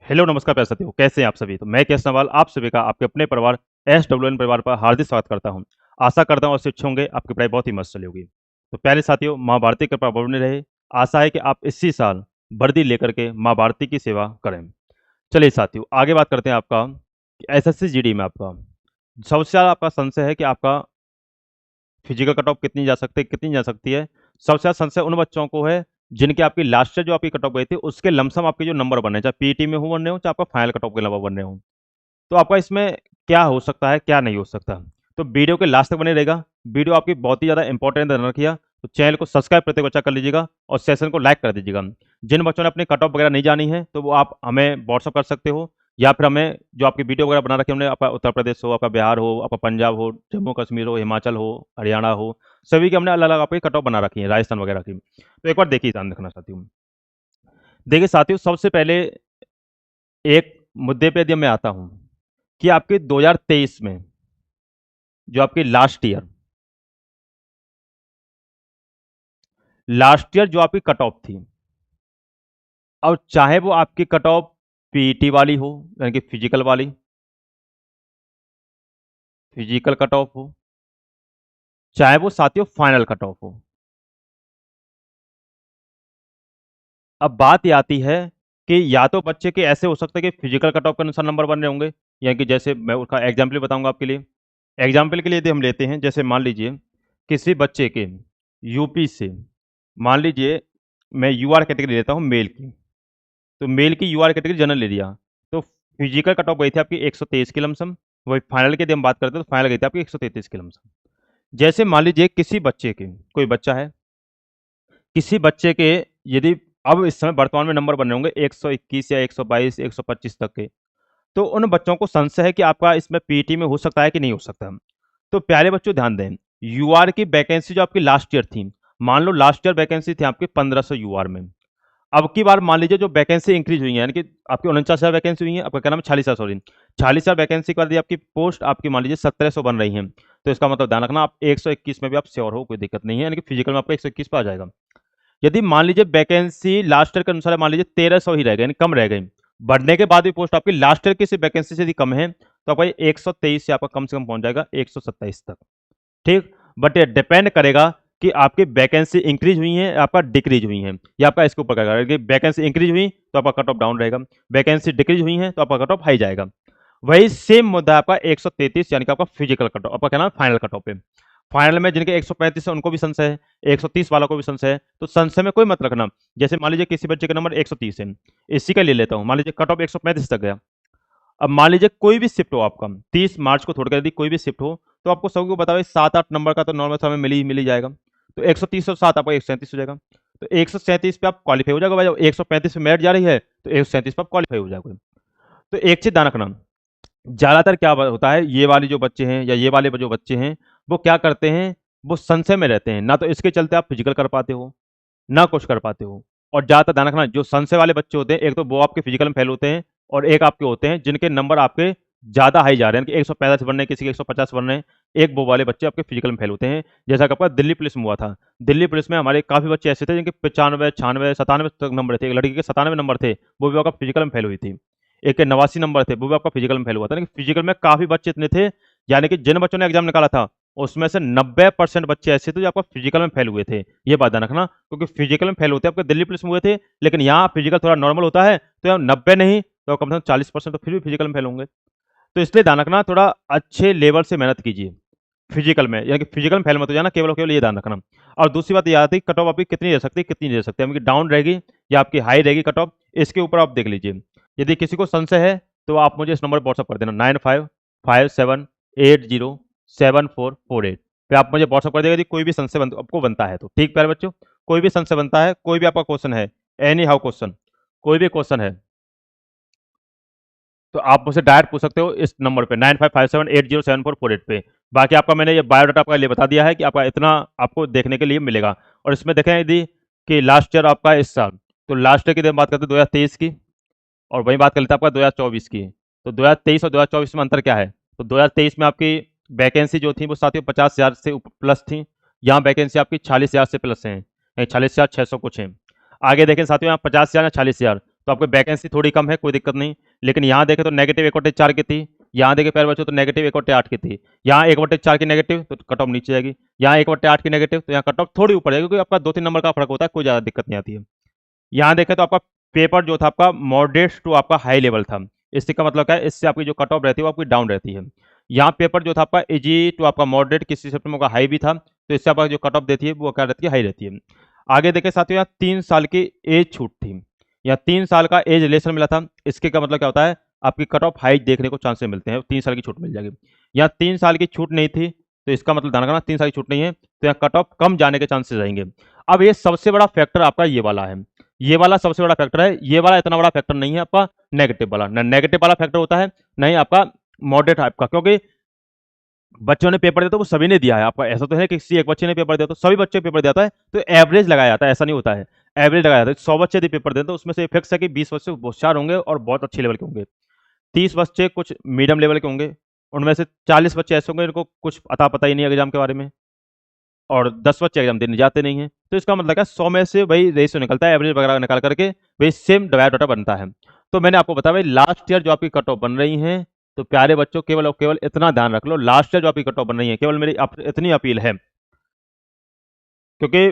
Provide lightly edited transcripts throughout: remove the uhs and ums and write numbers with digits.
Hello नमस्कार प्यारे साथियों, कैसे हैं आप सभी। तो मैं केएस नवाल आप सभी का आपके अपने परिवार एसडब्ल्यूएन परिवार पर हार्दिक स्वागत करता हूं। आशा करता हूं और अच्छे होंगे, आपकी पढ़ाई बहुत ही मस्त चली होगी। तो प्यारे साथियों, माँ भारती की कृपा बनी रहे। आशा है कि आप इसी साल वर्दी लेकर के माँ भारती की सेवा करें। चलिए साथियों, आगे बात करते हैं आपका एसएससी जीडी में आपका सबसे ज़्यादा आपका संशय है कि आपका फिजिकल कट ऑफ कितनी जा सकती है। सबसे ज़्यादा संशय उन बच्चों को है जिनके आपकी लास्ट ईयर जो आपकी कट ऑफ गई थी उसके लमसम आपके जो नंबर बने, चाहे पीटी में हो बन रहे हो, चाहे आपका फाइनल कट ऑफ के अलावा बन रहे हो। तो आपका इसमें क्या हो सकता है, क्या नहीं हो सकता। तो वीडियो के लास्ट तक बने रहेगा। वीडियो आपकी बहुत ही ज़्यादा इंपॉर्टेंट ध्यान रखिएगा। तो चैनल को सब्सक्राइब प्रत्येक बच्चा कर लीजिएगा और सेशन को लाइक कर दीजिएगा। जिन बच्चों ने अपनी कट ऑफ वगैरह नहीं जानी है तो वो आप हमें व्हाट्सअप कर सकते हो, या फिर हमें जो आपकी वीडियो वगैरह बना रखी है हमने, आपका उत्तर प्रदेश हो, आपका बिहार हो, आपका पंजाब हो, जम्मू कश्मीर हो, हिमाचल हो, हरियाणा हो, सभी की हमने अलग अलग आपकी कट ऑफ बना रखी है, राजस्थान वगैरह की। तो एक बार देखिए, ध्यान रखना चाहती हूँ। देखिए साथियों, सबसे पहले एक मुद्दे पे यदि मैं आता हूँ कि आपके 2023 में जो आपकी लास्ट ईयर जो आपकी कट ऑफ थी, और चाहे वो आपकी कट ऑफ पीटी वाली हो, यानी कि फिजिकल कट ऑफ हो, चाहे वो साथियों फाइनल कट ऑफ हो। अब बात ये आती है कि या तो बच्चे के ऐसे हो सकते हैं कि फिजिकल कट ऑफ के अनुसार नंबर बन रहे होंगे, यानी कि जैसे मैं उसका एग्जाम्पल बताऊंगा आपके लिए। एग्जाम्पल के लिए यदि हम लेते हैं, जैसे मान लीजिए किसी बच्चे के यूपी से, मान लीजिए मैं यूआर कैटेगरी लेता हूँ मेल की, तो मेल की यूआर कैटेगरी जनरल ले लिया। तो फिजिकल कट ऑफ गई थी आपकी 123 की लमसम। वही फाइनल की यदि हम बात करते हैं तो फाइनल गई थी आपकी 133 की लमसम। जैसे मान लीजिए किसी बच्चे के, कोई बच्चा है, किसी बच्चे के यदि अब इस समय वर्तमान में नंबर बने होंगे 121 या 122 125 तक के, तो उन बच्चों को संशय है कि आपका इसमें पीटी में हो सकता है कि नहीं हो सकता। तो प्यारे बच्चों ध्यान दें, यूआर की वैकेंसी जो आपकी लास्ट ईयर थी, मान लो लास्ट ईयर वैकेंसी थी आपकी 1500 यूआर में। अब की बार मान लीजिए जो वैकेंसी इंक्रीज हुई है, यानी कि आपकी 49,000 वैकेंसी हुई है, आपका क्या नाम है, 46,000, सॉरी 46,000 वैकेंसी के बाद यदि आपकी पोस्ट आपकी मान लीजिए 1700 बन रही है, तो इसका मतलब ध्यान रखना आप 121 में भी आप श्योर हो, कोई दिक्कत नहीं है, यानी कि फिजिकल में आपका 121 पे आ जाएगा। यदि मान लीजिए वैकेंसी लास्ट ईयर के अनुसार मान लीजिए 1300 ही रह गए, यानी कम रह गई, बढ़ने के बाद भी पोस्ट आपकी लास्ट ईयर की वैकेंसी से यदि कम है, तो आपका 123 से आपका कम से कम पहुंच जाएगा 127 तक। ठीक, बट ये डिपेंड करेगा कि आपकी वैकेंसी इंक्रीज हुई है, आपका डिक्रीज हुई है, या आपका इसके ऊपर करेगा कि वैकेंसी इंक्रीज हुई तो आपका कट ऑफ डाउन रहेगा, वैकेंसी डिक्रीज हुई है तो आपका कट ऑफ हाई जाएगा। वही सेम मुद्दा आपका 133, यानी कि आपका फिजिकल कट ऑफ, आपका क्या नाम है, फाइनल कट ऑफ है। फाइनल में जिनके 135 है उनको भी संशय है, 130 वालों को भी संशय है, तो संशय में कोई मत रखना। जैसे मान लीजिए किसी बच्चे का नंबर 130 है, इसी का ले लेता हूँ, मान लीजिए कट ऑफ 135 तक गया। अब मान लीजिए कोई भी शिफ्ट हो आपका, 30 मार्च को छोड़कर यदि कोई भी शिफ्ट हो, तो आपको सभी को बताओ 7-8 नंबर का तो नॉर्मल समय मिल ही जाएगा। तो 130 और 7 आपका 137 हो जाएगा। तो 137 पे आप क्वालिफाई हो जाएगा भाई, जब 135 पे मेरिट जा रही है तो 137 पे आप क्वालिफाई हो जाएगा। तो एक चीज ध्यान रखना, ज्यादातर क्या होता है, ये वाले जो बच्चे हैं या ये वाले जो बच्चे हैं, वो क्या करते हैं, वो संशय में रहते हैं, ना तो इसके चलते आप फिजिकल कर पाते हो, ना कुछ कर पाते हो। और ज़्यादातर ध्यान रखना, जो संशय वाले बच्चे होते हैं, एक तो वो आपके फिजिकल में फेल होते हैं, और एक आपके होते हैं जिनके नंबर आपके ज़्यादा हाई जा रहे हैं, कि 145 बन रहे हैं, किसी के 150 बन रहे हैं। एक वो वाले बच्चे आपके फिजिकल में फेल होते हैं, जैसा कि आपका दिल्ली पुलिस में हुआ था। दिल्ली पुलिस में हमारे काफ़ी बच्चे ऐसे थे जिनके 95 96 97 तक नंबर थे। एक लड़की के 97 नंबर थे, वो भी आपका फिजिकल में फेल हुई थी। एक के 89 नंबर थे, वो भी आपका फिजिकल में फेल हुआ था। लेकिन फिजिकल में काफ़ी बच्चे इतने थे, यानी कि जिन बच्चों ने एग्जाम निकाला था उसमें से 90% बच्चे ऐसे थे जो आपका फिजिकल में फेल हुए थे। ये बात ध्यान रखना, क्योंकि फिजिकल में फेल होते हैं आपके दिल्ली पुलिस में हुए थे, लेकिन यहाँ फिजिकल थोड़ा नॉर्मल होता है, तो यहाँ 90 नहीं तो कम से कम 40% तो फिर भी फिजिकल में फेल होंगे। तो इसलिए ध्यान रखना, थोड़ा अच्छे लेवल से मेहनत कीजिए फिजिकल में, यानी कि फिजिकल में फेल मत हो जाना, केवल केवल ये ध्यान रखना। और दूसरी बात ये आती है, कट ऑफ आपकी कितनी रह सकती है, कितनी रह सकती है, आपकी डाउन रहेगी या आपकी हाई रहेगी कट ऑफ, इसके ऊपर आप देख लीजिए। यदि किसी को संशय है तो आप मुझे इस नंबर पर व्हाट्सअप कर देना, 9557807448 पे आप मुझे व्हाट्सअप कर देगा यदि कोई भी संशय आपको बनता है तो। ठीक प्यारे बच्चों, कोई भी संशय बनता है, कोई भी आपका क्वेश्चन है, एनी हाउ क्वेश्चन, कोई भी क्वेश्चन है, तो आप मुझसे डायरेक्ट पूछ सकते हो इस नंबर पे 9557807448 पे। बाकी आपका मैंने ये बायोडाटा आपका लिए बता दिया है कि आपका इतना आपको देखने के लिए मिलेगा। और इसमें देखें यदि कि लास्ट ईयर आपका इस साल, तो लास्ट ईयर की बात करते हैं 2023 की, और वही बात कर लेते हैं आपका 2024 की। तो 2023 और 2024 में अंतर क्या है, तो 2023 में आपकी वैकेंसी जो थी वो साथियों 50,000 से प्लस थी, यहाँ वैकेंसी आपकी 40,000 से प्लस है, 40,600 कुछ है। आगे देखें साथियों, यहाँ 50,000 या 40,000, तो आपको वैकेंसी थोड़ी कम है, कोई दिक्कत नहीं। लेकिन यहाँ देखें तो नेगेटिव 1/4 की थी, यहाँ देखें प्यारे बच्चों तो नेगेटिव 1/8 की थी। यहाँ 1/4 की नेगेटिव तो कट ऑफ नीचे जाएगी, यहाँ 1/8 की नेगेटिव तो यहाँ कट ऑफ थोड़ी ऊपर जाएगी, क्योंकि आपका 2-3 नंबर का फर्क होता है, कोई ज़्यादा दिक्कत नहीं आती है। यहाँ देखें तो आपका पेपर जो था आपका मॉडरेट टू आपका हाई लेवल था। इससे का मतलब क्या है, इससे आपकी जो कट ऑफ रहती है वो आपकी डाउन रहती है। यहाँ पेपर जो था आपका इजी टू आपका मॉडरेट, किसी सिस्टम का हाई भी था, तो इससे आपका जो कट ऑफ देती है वो क्या रहती है, हाई रहती है। आगे देखें साथियों, यहाँ 3 साल की एज छूट थी, या 3 साल का एज रिलेशन मिला था। इसके का मतलब क्या होता है, आपकी कट ऑफ हाई देखने को चांसेस मिलते हैं, 3 साल की छूट मिल जाएगी। यहाँ 3 साल की छूट नहीं थी, तो इसका मतलब ध्यान रखना 3 साल की छूट नहीं है, तो यहाँ कट ऑफ कम जाने के चांसेस रहेंगे। अब ये सबसे बड़ा फैक्टर आपका ये वाला है, ये वाला सबसे बड़ा फैक्टर है। ये वाला इतना बड़ा फैक्टर नहीं है आपका नेगेटिव वाला, ना नेगेटिव वाला फैक्टर होता है, नहीं आपका मॉडरेट आपका, क्योंकि बच्चों ने पेपर दिया तो वो सभी ने दिया है। आपका ऐसा तो है कि किसी एक बच्चे ने पेपर दिया तो सभी बच्चे पेपर दिया है, तो एवरेज लगाया जाता है, ऐसा नहीं होता है। एवरेज लगाया जाता है, 100 बच्चे यदि पेपर देते तो उसमें से फिक्स है कि 20 बच्चे होशियार होंगे और बहुत अच्छे लेवल के होंगे, 30 बच्चे कुछ मीडियम लेवल के होंगे, उनमें से 40 बच्चे ऐसे होंगे जिनको कुछ अता पता ही नहीं है एग्जाम के बारे में, और 10 बच्चे एग्जाम देने जाते नहीं हैं। तो इसका मतलब है 100 में से वही रेशियो निकलता है, एवरेज वगैरह निकाल करके वही सेम डिवाइड डाटा बनता है। तो मैंने आपको बताया भाई लास्ट ईयर जो आपकी कट ऑफ बन रही है, तो प्यारे बच्चों केवल और केवल इतना ध्यान रख लो, लास्ट ईयर जो आपकी कट ऑफ बन रही है, केवल मेरी इतनी अपील है, क्योंकि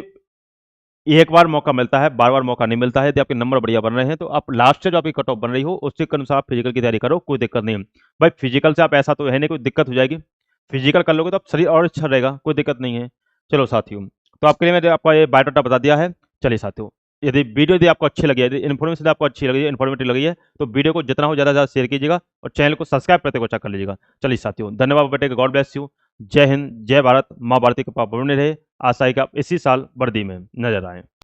एक बार मौका मिलता है, बार बार मौका नहीं मिलता है। यदि आपके नंबर बढ़िया बन रहे हैं तो आप लास्ट ईयर जो आपकी कट ऑफ बन रही हो उसके अनुसार आप फिजिकल की तैयारी करो, कोई दिक्कत नहीं है। भाई फिजिकल से आप ऐसा तो है नहीं कोई दिक्कत हो जाएगी, फिजिकल कर लोगे तो आप शरीर और अच्छा रहेगा, कोई दिक्कत नहीं है। चलो साथियों, तो आपके लिए मैंने आपका ये बायोडाटा बता दिया है। चलिए साथियों, यदि आपको अच्छी लगी है, यदि इन्फॉर्मेशन आपको अच्छी लगी है, इन्फॉर्मेटिव लगी है, तो वीडियो को जितना हो ज़्यादा से ज़्यादा शेयर कीजिएगा और चैनल को सब्सक्राइब करते हुए चेक कर लीजिएगा। चलिए साथियों, धन्यवाद बेटे, गॉड ब्लेस यू। जय हिंद, जय भारत, माँ भारती के पाप बने रहे। आशा है कि आप इसी साल वर्दी में नजर आए।